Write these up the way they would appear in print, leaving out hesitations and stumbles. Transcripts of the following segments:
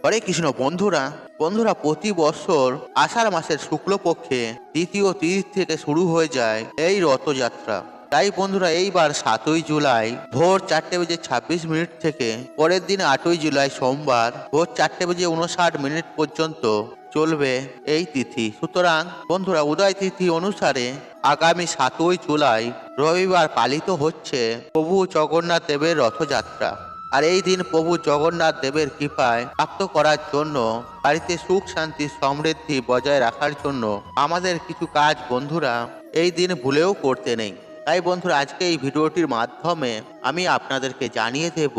হরে কৃষ্ণ বন্ধুরা। প্রতি বছর আষাঢ় মাসের শুক্লপক্ষে দ্বিতীয় তিথি থেকে শুরু হয়ে যায় এই রথযাত্রা। তাই বন্ধুরা এইবার 7ই জুলাই ভোর 4:26 থেকে পরের দিন 8ই জুলাই সোমবার ভোর 4:59 পর্যন্ত চলবে এই তিথি। সুতরাং বন্ধুরা উদয় তিথি অনুসারে আগামী 7ই জুলাই রবিবার পালিত হচ্ছে প্রভু জগন্নাথ দেবের রথযাত্রা। আর এই দিন প্রভু জগন্নাথ দেবের কৃপায় প্রাপ্ত করার জন্য, বাড়িতে সুখ শান্তি সমৃদ্ধি বজায় রাখার জন্য আমাদের কিছু কাজ বন্ধুরা এই দিন ভুলেও করতে নেই। তাই বন্ধুরা আজকে এই ভিডিওটির মাধ্যমে আমি আপনাদেরকে জানিয়ে দেব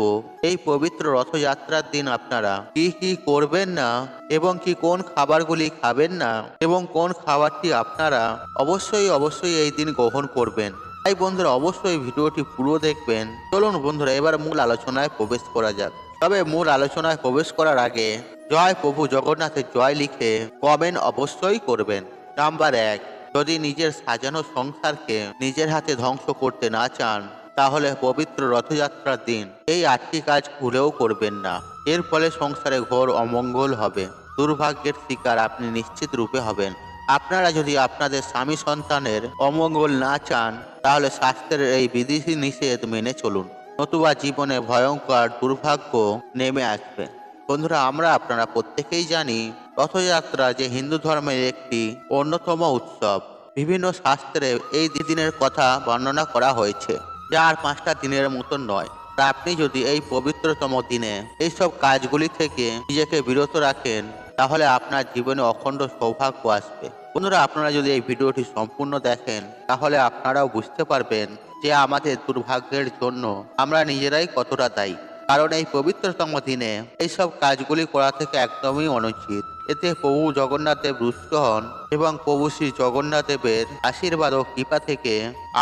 এই পবিত্র রথযাত্রার দিন আপনারা কি কি করবেন না এবং কি কোন খাবারগুলি খাবেন না এবং কোন খাবারটি আপনারা অবশ্যই এই দিন গ্রহণ করবেন। তাই বন্ধুরা অবশ্যই ভিডিওটি পুরো দেখবেন। চলুন বন্ধুরা এবার মূল আলোচনায় প্রবেশ করা যাক। তবে মূল আলোচনায় প্রবেশ করার আগে জয় প্রভু জগন্নাথের জয় লিখে কমেন্ট অবশ্যই করবেন। নাম্বার 1, যদি নিজের সাজানো সংসারকে নিজের হাতে ধ্বংস করতে না চান তাহলে পবিত্র রথযাত্রার দিন এই 8টি কাজ ভুলেও করবেন না। এর ফলে সংসারে ঘোর অমঙ্গল হবে, দুর্ভাগ্যের শিকার আপনি নিশ্চিত রূপে হবেন। আপনারা যদি আপনাদের স্বামী সন্তানের অমঙ্গল না চান তাহলে শাস্ত্রের এই বিধি নিষেধ মেনে চলুন, নতুবা জীবনে ভয়ঙ্কর দুর্ভাগ্য নেমে আসবে। বন্ধুরা আপনারা প্রত্যেকেই জানি রথযাত্রা যে হিন্দু ধর্মের একটি অন্যতম উৎসব। বিভিন্ন শাস্ত্রে এই দিনের কথা বর্ণনা করা হয়েছে, যা আর 5টা দিনের মতন নয়। আপনি যদি এই পবিত্রতম দিনে এইসব কাজগুলি থেকে নিজেকে বিরত রাখেন তাহলে আপনার জীবনে অখণ্ড সৌভাগ্য আসবে। বন্ধুরা আপনারা যদি এই ভিডিওটি সম্পূর্ণ দেখেন তাহলে আপনারাও বুঝতে পারবেন যে আমাদের দুর্ভাগ্যের জন্য আমরা নিজেরাই কতটা দায়ী। কারণ এই পবিত্রতম দিনে এইসব কাজগুলি করা থেকে একদমই অনুচিত। এতে প্রভু জগন্নাথ দেব রুষ্ট হন এবং প্রভু শ্রী জগন্নাথ দেবের আশীর্বাদ ও কৃপা থেকে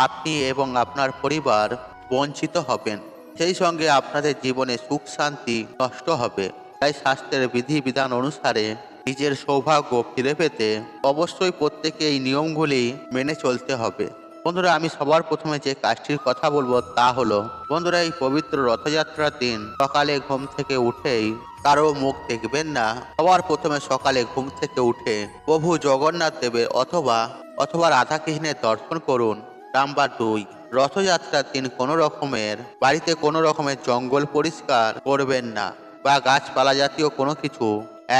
আপনি এবং আপনার পরিবার বঞ্চিত হবেন। সেই সঙ্গে আপনাদের জীবনে সুখ শান্তি নষ্ট হবে। তাই শাস্ত্রের বিধিবিধান অনুসারে নিজের সৌভাগ্য ফিরে পেতে অবশ্যই প্রত্যেকে এই নিয়মগুলি মেনে চলতে হবে। বন্ধুরা আমি সবার প্রথমে যে কাজটির কথা বলবো তা হলো, বন্ধুরা এই পবিত্র রথযাত্রার দিন সকালে ঘুম থেকে উঠেই কারো মুখ দেখবেন না। সবার প্রথমে সকালে ঘুম থেকে উঠে প্রভু জগন্নাথ দেবের অথবা রাধাকৃষ্ণের দর্শন করুন। নাম্বার 2, রথযাত্রার দিন বাড়িতে কোনো রকমের জঙ্গল পরিষ্কার করবেন না বা গাছপালা জাতীয় কোনো কিছু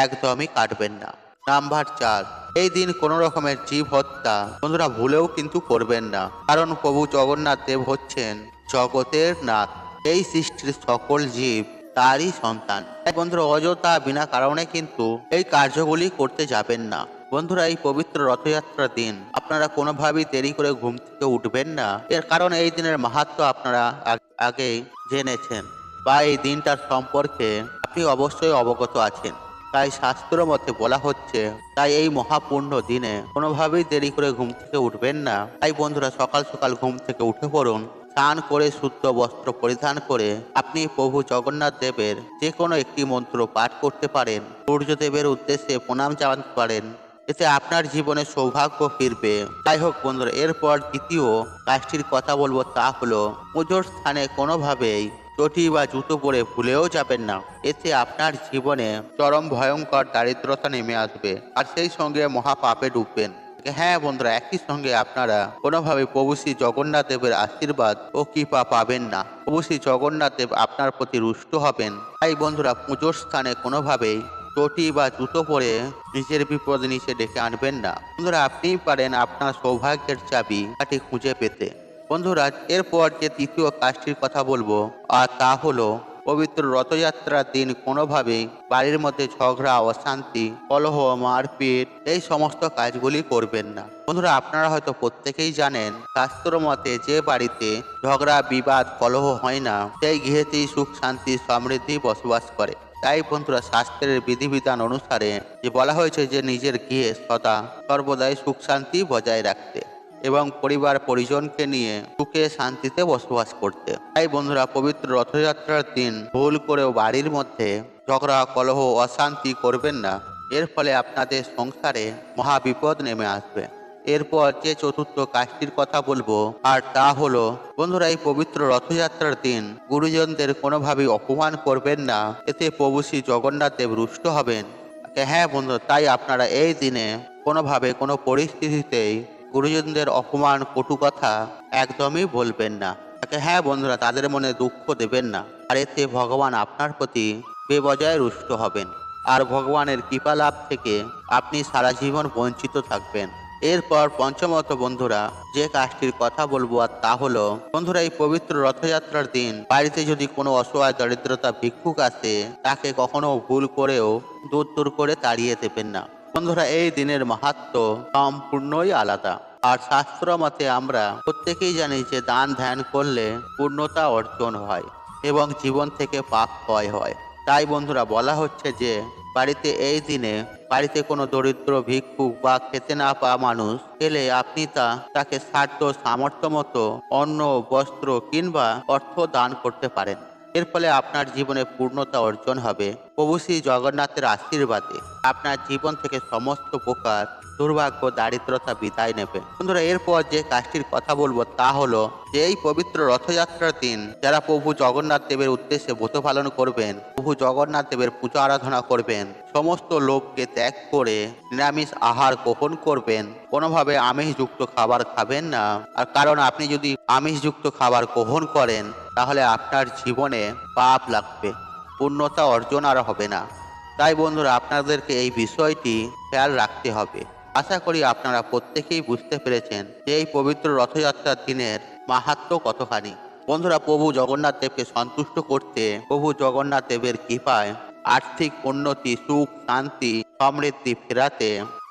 একদমই কাটবেন না। নাম্বার 4, এই দিন কোনো রকমের জীব হত্যা বন্ধুরা ভুলেও কিন্তু করবেন না, কারণ প্রভু জগন্নাথ দেব হচ্ছেন জগতের নাথ। এই সৃষ্টির সকল জীব তারই সন্তান। তাই বন্ধুরা অযথা বিনা কারণে কিন্তু এই কার্যগুলি করতে যাবেন না। বন্ধুরা এই পবিত্র রথযাত্রার দিন আপনারা কোনোভাবেই দেরি করে ঘুম থেকে উঠবেন না। এর কারণ এই দিনের মাহাত্ম্য আপনারা আগেই জেনেছেন বা এই দিনটার সম্পর্কে আপনি অবশ্যই অবগত আছেন। তাই শাস্ত্র মতে বলা হচ্ছে, তাই এই মহাপূর্ণ দিনে কোনোভাবেই দেরি করে ঘুম থেকে উঠবেন না। তাই বন্ধুরা সকাল সকাল ঘুম থেকে উঠে পড়ুন, স্নান করে শুদ্ধ বস্ত্র পরিধান করে আপনি প্রভু জগন্নাথ দেবের যে কোনো একটি মন্ত্র পাঠ করতে পারেন, সূর্যদেবের উদ্দেশ্যে প্রণাম জানাতে পারেন। এতে আপনার জীবনে সৌভাগ্য ফিরবে। যাই হোক বন্ধুরা, এরপর দ্বিতীয় কাজটির কথা বলবো তা হলো, পুজোর স্থানে কোনোভাবেই চটি বা জুতো পরে ভুলেও যাবেন না। এতে আপনার জীবনে চরম ভয়ঙ্কর দারিদ্রতা নেমে আসবে আর সেই সঙ্গে মহাপাপে ডুববেন। হ্যাঁ বন্ধুরা, একই সঙ্গে আপনারা কোনোভাবে প্রভু শ্রী জগন্নাথ দেবের আশীর্বাদ ও কৃপা পাবেন না। প্রভু শ্রী জগন্নাথ দেব আপনার প্রতি রুষ্ট হবেন। তাই বন্ধুরা পুজোর স্থানে কোনোভাবেই চটি বা জুতো পরে নিজের বিপদ নিচে ডেকে আনবেন না। বন্ধুরা আপনিই পারেন আপনার সৌভাগ্যের চাবি খুঁজে পেতে। বন্ধুরা এরপর যে তৃতীয় কাজটির কথা বলবো আর তা হলো, পবিত্র রথযাত্রার দিন কোনোভাবেই বাড়ির মধ্যে ঝগড়া, অশান্তি, কলহ, মারপিট এই সমস্ত কাজগুলি করবেন না। বন্ধুরা আপনারা হয়তো প্রত্যেকেই জানেন, শাস্ত্র মতে যে বাড়িতে ঝগড়া, বিবাদ, কলহ হয় না সেই গৃহেতেই সুখ শান্তি সমৃদ্ধি বসবাস করে। তাই বন্ধুরা শাস্ত্রের বিধিবিধান অনুসারে যে বলা হয়েছে যে নিজের গৃহে সর্বদাই সুখ শান্তি বজায় রাখতে এবং পরিবার পরিজনকে নিয়ে সুখে শান্তিতে বসবাস করতে। তাই বন্ধুরা পবিত্র রথযাত্রার দিন ভুল করেও বাড়ির মধ্যে ঝগড়া, কলহ, অশান্তি করবেন না। এর ফলে আপনাদের সংসারে মহা বিপদ নেমে আসবে। এরপর যে চতুর্থ কাজটির কথা বলবো আর তা হলো বন্ধুরা, এই পবিত্র রথযাত্রার দিন গুরুজনদের কোনোভাবেই অপমান করবেন না, এতে প্রভু শ্রী জগন্নাথ দেব রুষ্ট হবেন। হ্যাঁ বন্ধু, তাই আপনারা এই দিনে কোনোভাবে কোনো পরিস্থিতিতেই গুরুজনদের অপমান কটু কথা একদমই বলবেন না। হ্যাঁ বন্ধুরা, তাদের মনে দুঃখ দেবেন না, আর এতে ভগবান আপনার প্রতি বেবজায় রুষ্ট হবেন, আর ভগবানের কৃপা লাভ থেকে আপনি সারা জীবন বঞ্চিত থাকবেন। এরপর পঞ্চমত বন্ধুরা, যে কাজটির কথা বলবো আর তা হলো বন্ধুরা, এই পবিত্র রথযাত্রার দিন বাড়িতে যদি কোনো অসহায় দরিদ্রতা ভিক্ষুক আসে, তাকে কখনো ভুল করেও দূর দূর করে তাড়িয়ে দেবেন না। বন্ধুরা, এই দিনের মাহাত্ম্য সম্পূর্ণই আলাদা, আর শাস্ত্র মতে আমরা প্রত্যেকেই জানি যে দান ধ্যান করলে পূর্ণতা অর্জন হয় এবং জীবন থেকে পাপ ক্ষয় হয়। তাই বন্ধুরা, বলা হচ্ছে যে বাড়িতে এই দিনে বাড়িতে কোনো দরিদ্র ভিক্ষুক বা খেতে না পাওয়া মানুষ এলে আপনি তাকে সাধ্য সামর্থ্য মতো অন্ন, বস্ত্র কিংবা অর্থ দান করতে পারেন। এর ফলে আপনার জীবনে পূর্ণতা অর্জন হবে। প্রভু শ্রী জগন্নাথের আশীর্বাদে আপনার জীবন থেকে সমস্ত প্রকার দুর্ভাগ্য, দারিদ্রতা বিদায় নেবে। বন্ধুরা, এরপর যে কাজটির কথা বলবো তা হলো যে এই পবিত্র রথযাত্রার দিন যারা প্রভু জগন্নাথ দেবের উদ্দেশ্যে ব্রত পালন করবেন, প্রভু জগন্নাথ দেবের পূজা আরাধনা করবেন, সমস্ত লোভকে ত্যাগ করে নিরামিষ আহার গ্রহণ করবেন, কোনোভাবে আমিষযুক্ত খাবার খাবেন না। আর কারণ আপনি যদি আমিষযুক্ত খাবার গ্রহণ করেন তাহলে আপনার জীবনে পাপ লাগবে, পূর্ণতা অর্জন আর হবে না। তাই বন্ধুরা, আপনাদেরকে এই বিষয়টি খেয়াল রাখতে হবে। আশা করি আপনারা প্রত্যেকেই বুঝতে পেরেছেন যে এই পবিত্র রথযাত্রার দিনের মাহাত্ম্য কতখানি। বন্ধুরা, প্রভু জগন্নাথ দেবকে সন্তুষ্ট করতে, প্রভু জগন্নাথ দেবের কৃপায় আর্থিক উন্নতি, সুখ, শান্তি, সমৃদ্ধি ফেরাতে,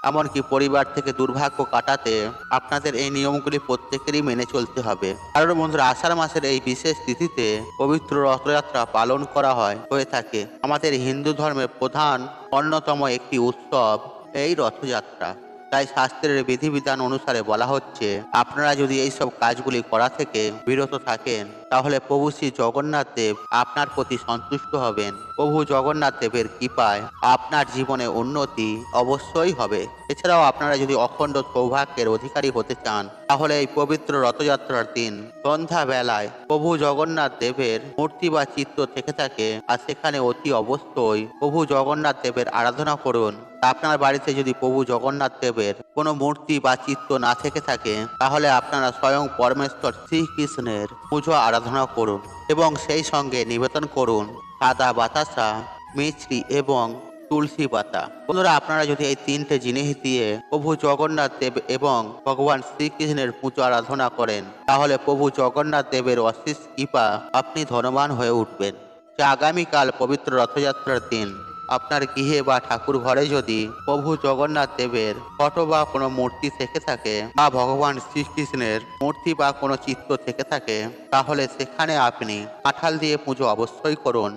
এমনকি পরিবার থেকে দুর্ভাগ্য কাটাতে আপনাদের এই নিয়মগুলি প্রত্যেকেরই মেনে চলতে হবে। কারণ বন্ধুরা, আষাঢ় মাসের এই বিশেষ তিথিতে পবিত্র রথযাত্রা পালন করা হয়ে থাকে। আমাদের হিন্দু ধর্মের প্রধান অন্যতম একটি উৎসব এই রথযাত্রা। তাই শাস্ত্রের বিধিবিধান অনুসারে বলা হচ্ছে, আপনারা যদি এইসব কাজগুলি করা থেকে বিরত থাকেন তাহলে প্রভু শ্রী জগন্নাথ দেব আপনার প্রতি সন্তুষ্ট হবেন। প্রভু জগন্নাথ দেবের কৃপায় আপনার জীবনে উন্নতি অবশ্যই হবে। এছাড়াও আপনারা যদি অখণ্ড সৌভাগ্যের অধিকারী হতে চান তাহলে এই পবিত্র রথযাত্রার দিন সন্ধ্যা বেলায় প্রভু জগন্নাথ দেবের মূর্তি বা চিত্র থেকে থাকে আর সেখানে অতি অবশ্যই প্রভু জগন্নাথ দেবের আরাধনা করুন। আপনার বাড়িতে যদি প্রভু জগন্নাথ দেবের কোনো মূর্তি বা চিত্র না থেকে থাকে তাহলে আপনারা স্বয়ং পরমেশ্বর শ্রীকৃষ্ণের পুজো আরাধনা করুন এবং সেই সঙ্গে নিবেদন করুন সাদা বাতাসা, মিছরি এবং তুলসী পাতা। বন্ধুরা, আপনারা যদি এই তিনটে জিনিস দিয়ে প্রভু জগন্নাথ দেব এবং ভগবান শ্রীকৃষ্ণের পুজো আরাধনা করেন তাহলে প্রভু জগন্নাথ দেবের অশেষ কৃপা আপনি ধনবান হয়ে উঠবেন। যে আগামীকাল পবিত্র রথযাত্রার দিন আপনার গৃহে বা ঠাকুর ঘরে যদি প্রভু জগন্নাথ দেবের ফটো বা কোনো মূর্তি থেকে থাকে বা ভগবান শ্রীকৃষ্ণের মূর্তি বা কোনো চিত্র থেকে থাকে তাহলে সেখানে আপনি কাঁঠাল দিয়ে পুজো অবশ্যই করুন।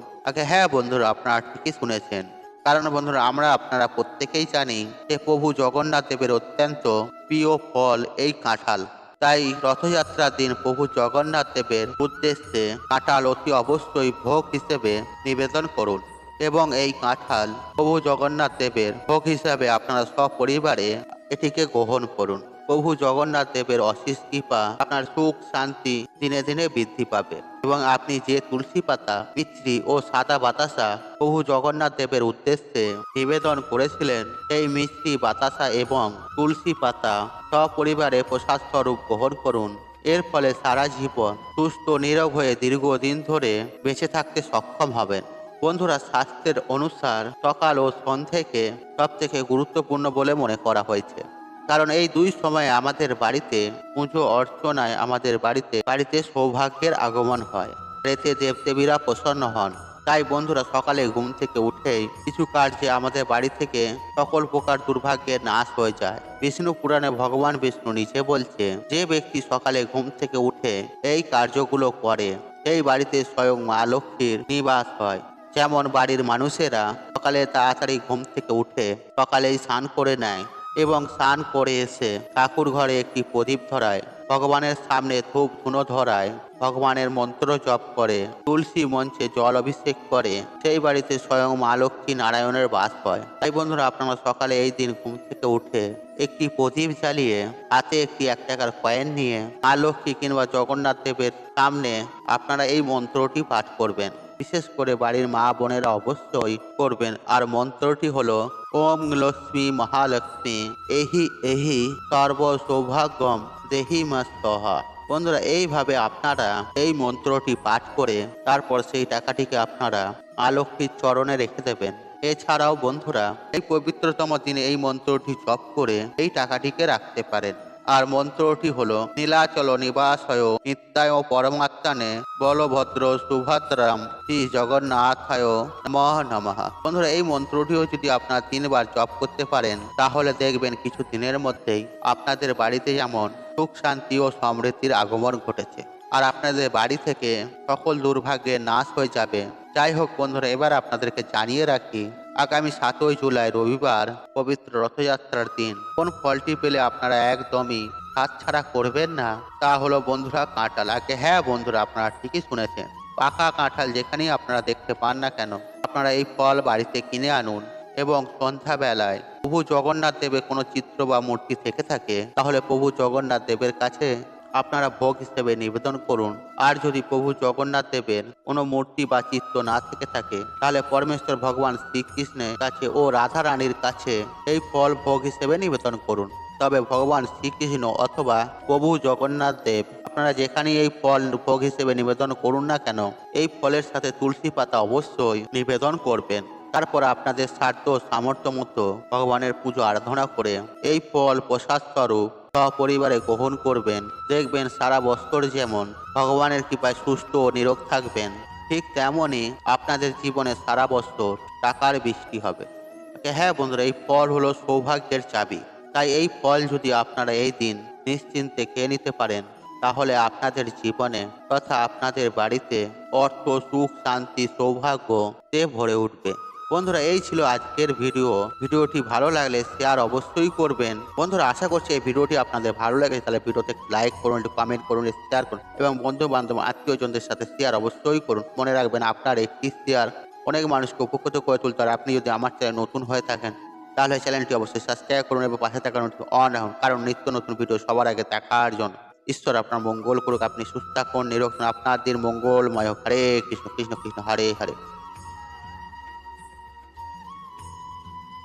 হ্যাঁ বন্ধুরা, আপনারা ঠিকই শুনেছেন। কারণ বন্ধুরা, আপনারা প্রত্যেকেই জানি যে প্রভু জগন্নাথ দেবের অত্যন্ত প্রিয় ফল এই কাঁঠাল। তাই রথযাত্রার দিন প্রভু জগন্নাথ দেবের উদ্দেশ্যে কাঁঠাল অতি অবশ্যই ভোগ হিসেবে নিবেদন করুন এবং এই কাঁঠাল প্রভু জগন্নাথ দেবের ভোগ হিসাবে আপনারা সপরিবারে এটিকে গ্রহণ করুন। প্রভু জগন্নাথ দেবের অশেষ কৃপা আপনার সুখ শান্তি দিনে দিনে বৃদ্ধি পাবে এবং আপনি যে তুলসী পাতা, মিছরি ও সাদা বাতাসা প্রভু জগন্নাথ দেবের উদ্দেশ্যে নিবেদন করেছিলেন সেই মিছরি, বাতাসা এবং তুলসী পাতা সপরিবারে প্রসাদ স্বরূপ গ্রহণ করুন। এর ফলে সারা জীবন সুস্থ নিরোগ হয়ে দীর্ঘদিন ধরে বেঁচে থাকতে সক্ষম হবেন। বন্ধুরা, শাস্ত্রের অনুসার সকাল ও সন্ধ্যাকে সব থেকে গুরুত্বপূর্ণ বলে মনে করা হয়েছে। কারণ এই দুই সময়ে আমাদের বাড়িতে পুজো অর্চনায় আমাদের বাড়িতে সৌভাগ্যের আগমন হয়, এতে দেবদেবীরা প্রসন্ন হন। তাই বন্ধুরা, সকালে ঘুম থেকে উঠেই কিছু কার্যে আমাদের বাড়ি থেকে সকল প্রকার দুর্ভাগ্যের নাশ হয়ে যায়। বিষ্ণু পুরাণে ভগবান বিষ্ণু নিজে বলছে, যে ব্যক্তি সকালে ঘুম থেকে উঠে এই কার্যগুলো করে সেই বাড়িতে স্বয়ং মা লক্ষ্মীর নিবাস হয়। যেমন বাড়ির মানুষেরা সকালে তাড়াতাড়ি ঘুম থেকে উঠে সকালেই স্নান করে নেয় এবং স্নান করে এসে ঠাকুর ঘরে একটি প্রদীপ ধরায়, ভগবানের সামনে ধূপ ধুনো ধরায় ভগবানের মন্ত্র জপ করে, তুলসী মঞ্চে জল অভিষেক করে, সেই বাড়িতে স্বয়ং মা লক্ষ্মী নারায়ণের বাস হয়। তাই বন্ধুরা, আপনারা সকালে এই দিন ঘুম থেকে উঠে একটি প্রদীপ জ্বালিয়ে হাতে একটি 1 টাকার কয়েন নিয়ে মা লক্ষ্মী কিংবা জগন্নাথ দেবের সামনে আপনারা এই মন্ত্রটি পাঠ করবেন। বিশেষ করে বাড়ির মা বোনেরা অবশ্যই করবেন। আর মন্ত্রটি হলো ওম লক্ষ্মী মহালক্ষ্মী এহি এহি সর্ব সৌভাগ্যম দেহি মা স্বহা। বন্ধুরা, এইভাবে আপনারা এই মন্ত্রটি পাঠ করে তারপর সেই টাকাটিকে আপনারা মা লক্ষ্মীর চরণে রেখে দেবেন। এছাড়াও বন্ধুরা, এই পবিত্রতম দিনে এই মন্ত্রটি জপ করে এই টাকাটিকে রাখতে পারেন। আর মন্ত্রটি হলো নীলাচল নিবাসয় নিত্যায় পরমাত্মানে বলভদ্র সুভদ্রাম শ্রী জগন্নাথায় নমঃ নমঃ। বন্ধুরা, এই মন্ত্রটিও যদি আপনারা 3 বার জপ করতে পারেন, তাহলে দেখবেন কিছু দিনের মধ্যেই আপনাদের বাড়িতে যেমন সুখ শান্তি ও সমৃদ্ধির আগমন ঘটেছে, আর আপনাদের বাড়ি থেকে সকল দুর্ভাগ্যের নাশ হয়ে যাবে। যাই হোক বন্ধুরা, এবার আপনাদেরকে জানিয়ে রাখি, আগামী 7ই জুলাই রবিবার পবিত্র রথযাত্রার দিন কোন ফলটি পেলে আপনারা একদমই হাতছাড়া করবেন না, তা হলো বন্ধুরা কাঁঠাল। হ্যাঁ বন্ধুরা, আপনারা ঠিকই শুনেছেন, পাকা কাঁঠাল যেখানেই আপনারা দেখতে পান না কেন, আপনারা এই ফল বাড়িতে কিনে আনুন এবং সন্ধ্যাবেলায় প্রভু জগন্নাথ দেবের কোনো চিত্র বা মূর্তি থেকে থাকে, তাহলে প্রভু জগন্নাথ দেবের কাছে আপনারা ভোগ হিসেবে নিবেদন করুন। আর যদি প্রভু জগন্নাথ দেবের কোনো মূর্তি বা চিত্র না থেকে থাকে, তাহলে পরমেশ্বর ভগবান শ্রীকৃষ্ণের কাছে ও রাধা রানীর কাছে এই ফল ভোগ হিসেবে নিবেদন করুন। তবে ভগবান শ্রীকৃষ্ণ অথবা প্রভু জগন্নাথ দেব, আপনারা যেখানেই এই ফল ভোগ হিসেবে নিবেদন করুন না কেন, এই ফলের সাথে তুলসী পাতা অবশ্যই নিবেদন করবেন। তারপর আপনাদের সাধ্য সামর্থ্য মতো ভগবানের পুজো আরাধনা করে এই ফল প্রসাদ স্বরূপ সপরিবারে গ্রহণ করবেন। দেখবেন সারা বছর যেমন ভগবানের কৃপায় সুস্থ ও নিরোগ থাকবেন, ঠিক তেমনই আপনাদের জীবনে সারা বছর টাকার বৃষ্টি হবে। হ্যাঁ বন্ধুরা, এই ফল হলো সৌভাগ্যের চাবি। তাই এই ফল যদি আপনারা এই দিন নিশ্চিন্তে খেয়ে নিতে পারেন, তাহলে আপনাদের জীবনে তথা আপনাদের বাড়িতে অর্থ, সুখ, শান্তি, সৌভাগ্য ভরে উঠবে। বন্ধুরা, এই ছিল আজকের ভিডিওটি ভালো লাগলে শেয়ার অবশ্যই করবেন। বন্ধুরা, আশা করছি এই ভিডিওটি আপনাদের ভালো লাগে, তাহলে ভিডিওতে লাইক করুন, একটু কমেন্ট করুন, শেয়ার করুন এবং বন্ধু বান্ধব আত্মীয়জনদের সাথে শেয়ার অবশ্যই করুন। মনে রাখবেন, আপনার একটি শেয়ার অনেক মানুষকে উপকৃত করে তুলতে। আর আপনি যদি আমার চ্যানেল নতুন হয়ে থাকেন, তাহলে চ্যানেলটি অবশ্যই সাবস্ক্রাইব করুন এবং পাশে থাকা নোটিফিকেশন অন রাখুন, কারণ নিত্য নতুন ভিডিও সবার আগে দেখার জন্য। ঈশ্বর আপনার মঙ্গল করুক, আপনি সুস্থ থাকুন, নিরোগ থাকুন, আপনার দিন মঙ্গলময় হোক। হরে কৃষ্ণ কৃষ্ণ কৃষ্ণ হরে হরে।